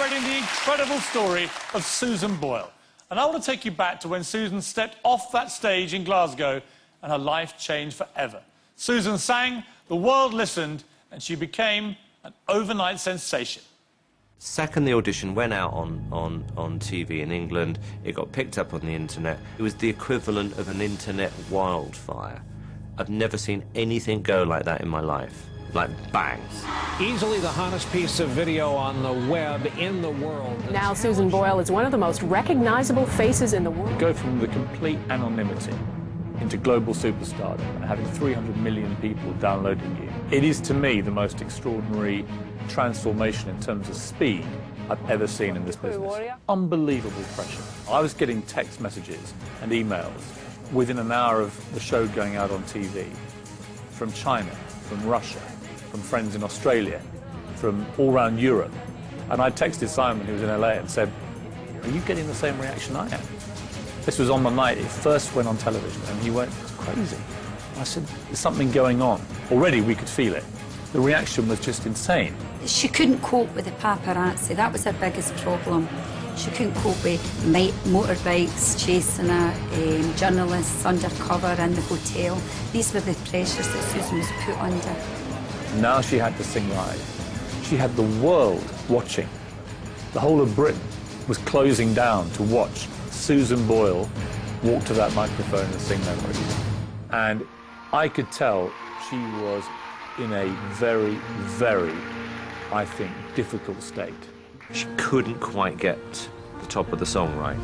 celebrating the incredible story of Susan Boyle. And I want to take you back to when Susan stepped off that stage in Glasgow and her life changed forever. Susan sang, the world listened, and she became an overnight sensation. Second the audition went out on TV in England, it got picked up on the internet. It was the equivalent of an internet wildfire. I've never seen anything go like that in my life. Like bang. Easily the hottest piece of video on the web in the world. Now Susan Boyle is one of the most recognizable faces in the world. Go from the complete anonymity into global superstardom and having 300 million people downloading you. It is, to me, the most extraordinary transformation in terms of speed I've ever seen in this business. Unbelievable pressure. I was getting text messages and emails within an hour of the show going out on TV from China, from Russia, from friends in Australia, from all around Europe. And I texted Simon, who was in LA, and said, are you getting the same reaction I am? This was on the night it first went on television, and he went crazy. I said, there's something going on. Already we could feel it. The reaction was just insane. She couldn't cope with the paparazzi. That was her biggest problem. She couldn't cope with motorbikes chasing her, journalists undercover in the hotel. These were the pressures that Susan was put under. Now she had to sing live. She had the world watching. The whole of Britain was closing down to watch Susan Boyle walk to that microphone and sing Memories. And I could tell she was in a very, very, I think, difficult state. She couldn't quite get the top of the song right.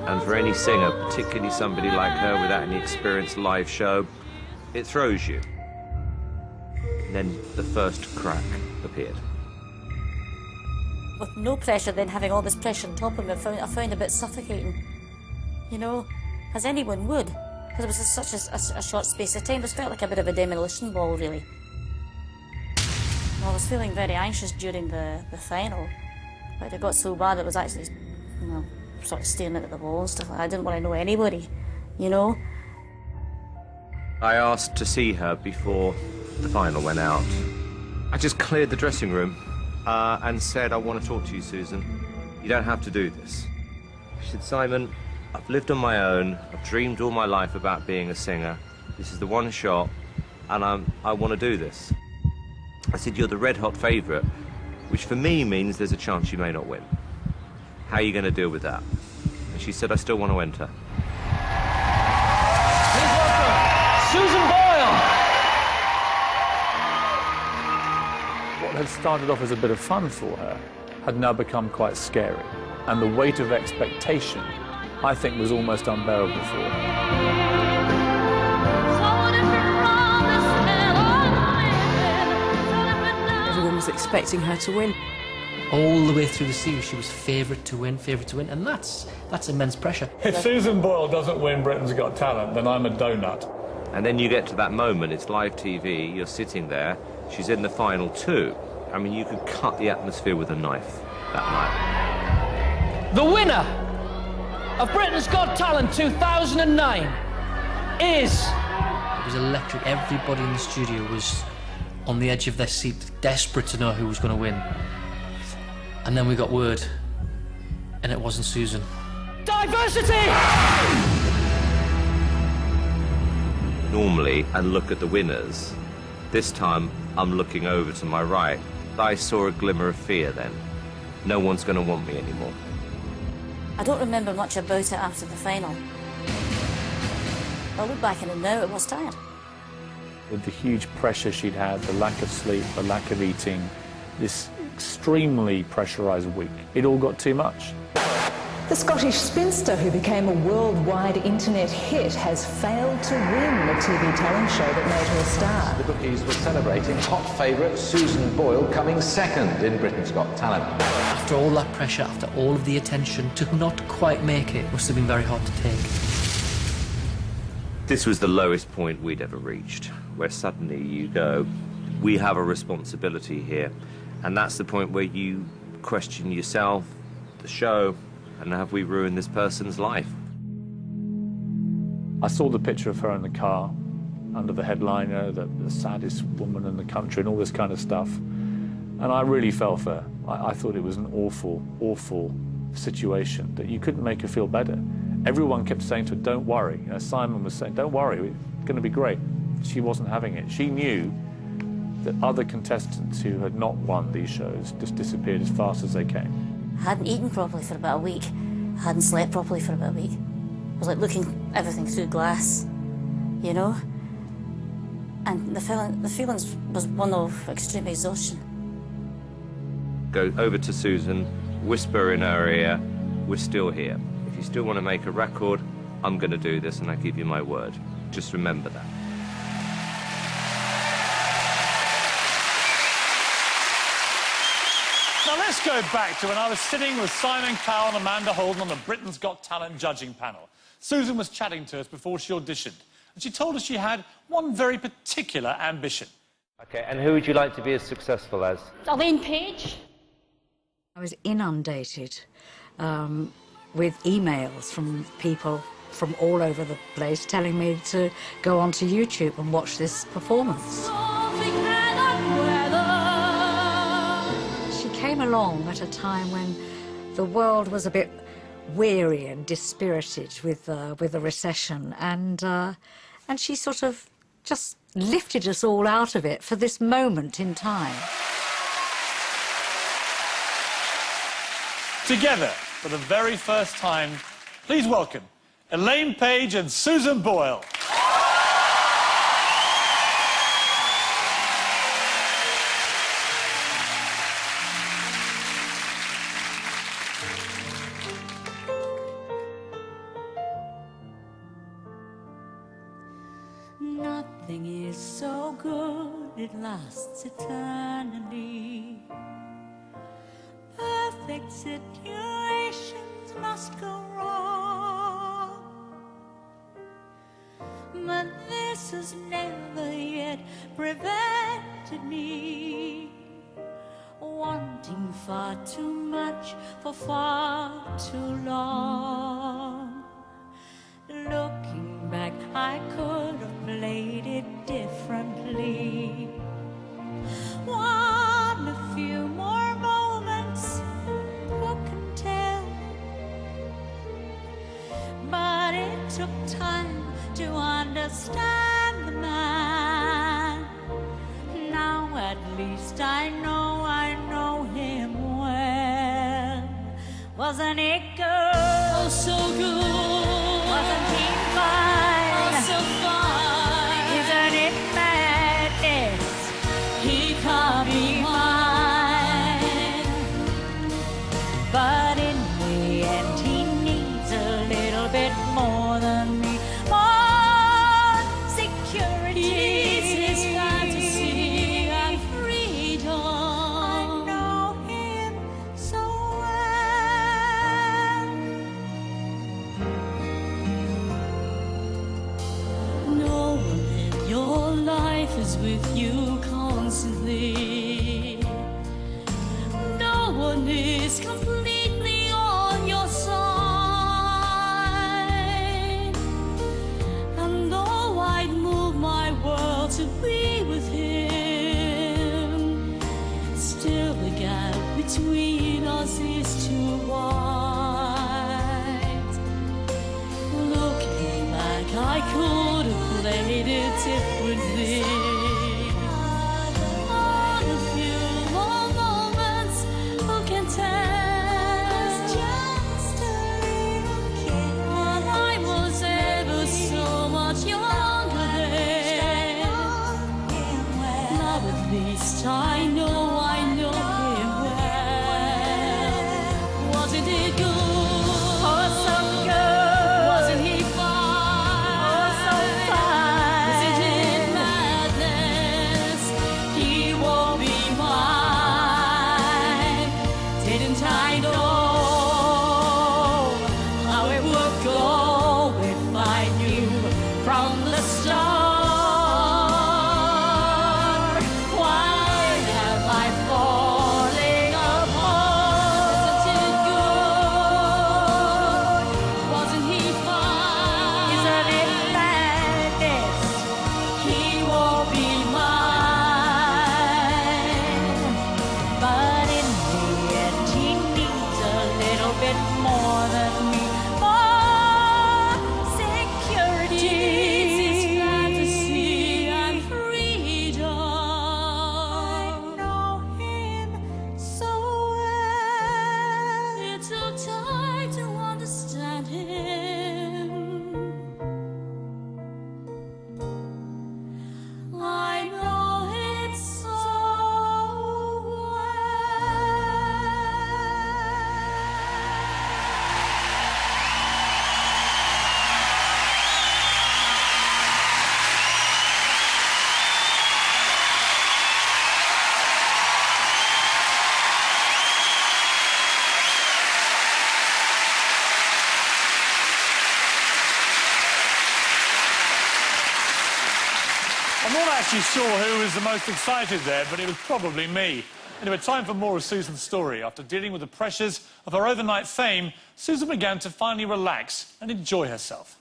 And for any singer, particularly somebody like her without any experienced live show, it throws you. And then the first crack appeared. With no pressure, then having all this pressure on top of me, I found a bit suffocating, you know, as anyone would, because it was such a short space of time. It felt like a bit of a demolition ball, really. I was feeling very anxious during the final, but it got so bad it was actually, you know, sort of staring at the wall and stuff like that. I didn't want to know anybody, you know. I asked to see her before the final went out. I just cleared the dressing room and said, I want to talk to you, Susan. You don't have to do this. She said, Simon, I've lived on my own. I've dreamed all my life about being a singer. This is the one shot, and I want to do this. I said, you're the red-hot favourite, which for me means there's a chance you may not win. How are you going to deal with that? And she said, I still want to enter. Please welcome Susan Boyle. What had started off as a bit of fun for her had now become quite scary. And the weight of expectation, I think, was almost unbearable for her. Everyone was expecting her to win. All the way through the series, she was favourite to win, and that's immense pressure. If Susan Boyle doesn't win Britain's Got Talent, then I'm a donut. And then you get to that moment, it's live TV, you're sitting there, she's in the final too. I mean, you could cut the atmosphere with a knife that night. The winner of Britain's Got Talent 2009 is... It was electric. Everybody in the studio was on the edge of their seat, desperate to know who was going to win. And then we got word, and it wasn't Susan. Diversity! Normally, I look at the winners. This time, I'm looking over to my right. I saw a glimmer of fear then. No one's going to want me anymore. I don't remember much about it after the final. I look back on it now, it was tired. With the huge pressure she'd had, the lack of sleep, the lack of eating, this extremely pressurised week, it all got too much. The Scottish spinster who became a worldwide internet hit has failed to win the TV talent show that made her a star. The bookies were celebrating hot favourite Susan Boyle coming second in Britain's Got Talent. After all that pressure, after all of the attention, to not quite make it must have been very hard to take. This was the lowest point we'd ever reached, where suddenly you go, we have a responsibility here. And that's the point where you question yourself, the show, and have we ruined this person's life? I saw the picture of her in the car under the headliner, the saddest woman in the country and all this kind of stuff. And I really fell for her. I thought it was an awful, awful situation that you couldn't make her feel better. Everyone kept saying to her, don't worry. You know, Simon was saying, don't worry, it's going to be great. She wasn't having it. She knew that other contestants who had not won these shows just disappeared as fast as they came. I hadn't eaten properly for about a week. I hadn't slept properly for about a week. I was like looking everything through glass, you know? And the feelings was one of extreme exhaustion. Go over to Susan, whisper in her ear, we're still here. If you still want to make a record, I'm going to do this, and I give you my word. Just remember that. Now let's go back to when I was sitting with Simon Cowell and Amanda Holden on the Britain's Got Talent judging panel. Susan was chatting to us before she auditioned, and she told us she had one very particular ambition. OK, and who would you like to be as successful as? Elaine Page. I was inundated with emails from people from all over the place telling me to go onto YouTube and watch this performance. She came along at a time when the world was a bit weary and dispirited with the recession, and she sort of just lifted us all out of it for this moment in time. Together, for the very first time, please welcome Elaine Page and Susan Boyle. Nothing is so good, it lasts eternally. Perfect situations must go wrong, but this has never yet prevented me wanting far too much for far too long. Looking back, I could have played it differently. Want a few more moments, who can tell? But it took time to understand the man. Now at least I know him well. Wasn't it good? Oh, so good. Wasn't he fine? Oh, so fine. Isn't it madness? He can't be mine. But in the end, he needs a little bit more than me. More security. He's his fantasy and freedom. I know him so well. No one in your life is with you constantly. No one is completely on your side. And though I'd move my world to be with him, still the gap between us is too wide. Looking back, I could have played it differently. On a few more moments, who can tell? Just a little kid. But I was ever so much younger then. Now at least I know him well. Wasn't it good? Oh, so good. Wasn't he fine? Oh, so fine. Isn't it madness? He won't be mine. Didn't I know how it would go if I knew from the start? Why am I falling apart? Isn't it good? I'm not actually sure who was the most excited there, but it was probably me. Anyway, time for more of Susan's story. After dealing with the pressures of her overnight fame, Susan began to finally relax and enjoy herself.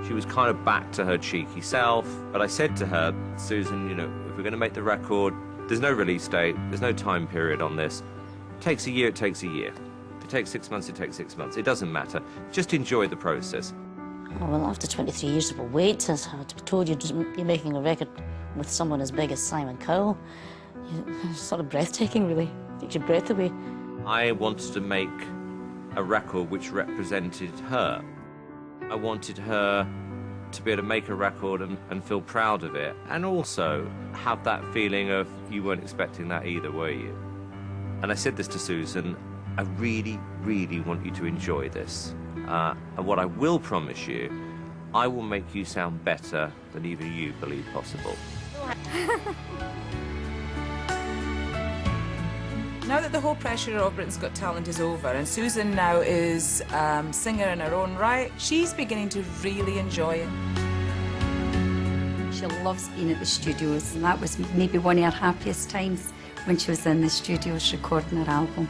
She was kind of back to her cheeky self, but I said to her, Susan, you know, if we're going to make the record, there's no release date, there's no time period on this. It takes a year, it takes a year. If it takes 6 months, it takes 6 months. It doesn't matter. Just enjoy the process. Oh, well, after 23 years of a wait, as I told you, you're making a record with someone as big as Simon Cowell. It's sort of breathtaking, really. Takes your breath away. I wanted to make a record which represented her. I wanted her to be able to make a record and feel proud of it, and also have that feeling of you weren't expecting that either, were you? And I said this to Susan, I really, really want you to enjoy this. And what I will promise you, I will make you sound better than even you believe possible. Now that the whole pressure of Britain's Got Talent is over and Susan now is singer in her own right, she's beginning to really enjoy it. She loves being at the studios, and that was maybe one of her happiest times when she was in the studios recording her album.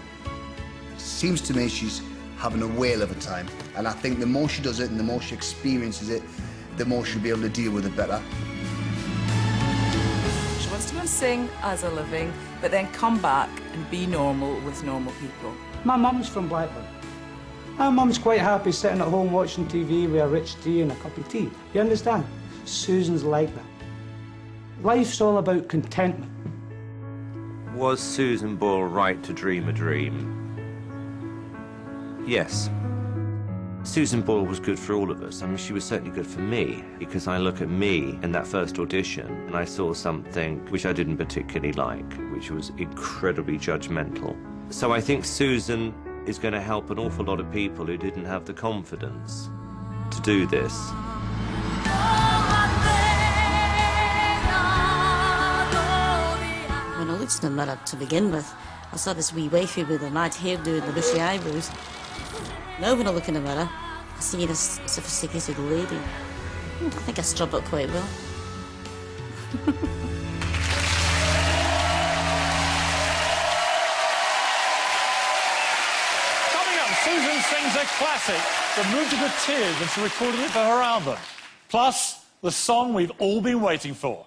Seems to me she's having a whale of a time, and I think the more she does it and the more she experiences it, the more she'll be able to deal with it better. She wants to go and sing as a living, but then come back and be normal with normal people. My mum's from Blackburn. My mum's quite happy sitting at home watching TV with a rich tea and a cup of tea. You understand? Susan's like that. Life's all about contentment. Was Susan Boyle right to dream a dream? Yes. Susan Boyle was good for all of us. I mean, she was certainly good for me, because I look at me in that first audition and I saw something which I didn't particularly like, which was incredibly judgmental. So I think Susan is going to help an awful lot of people who didn't have the confidence to do this. When I looked in the mirror to begin with, I saw this wee wifey with a mad hairdo and the bushy eyebrows. Now when I look in the mirror, I see this sophisticated lady. I think I strub it quite well. Coming up, Susan sings a classic that moved her to tears when she recorded it for her album. Plus, the song we've all been waiting for.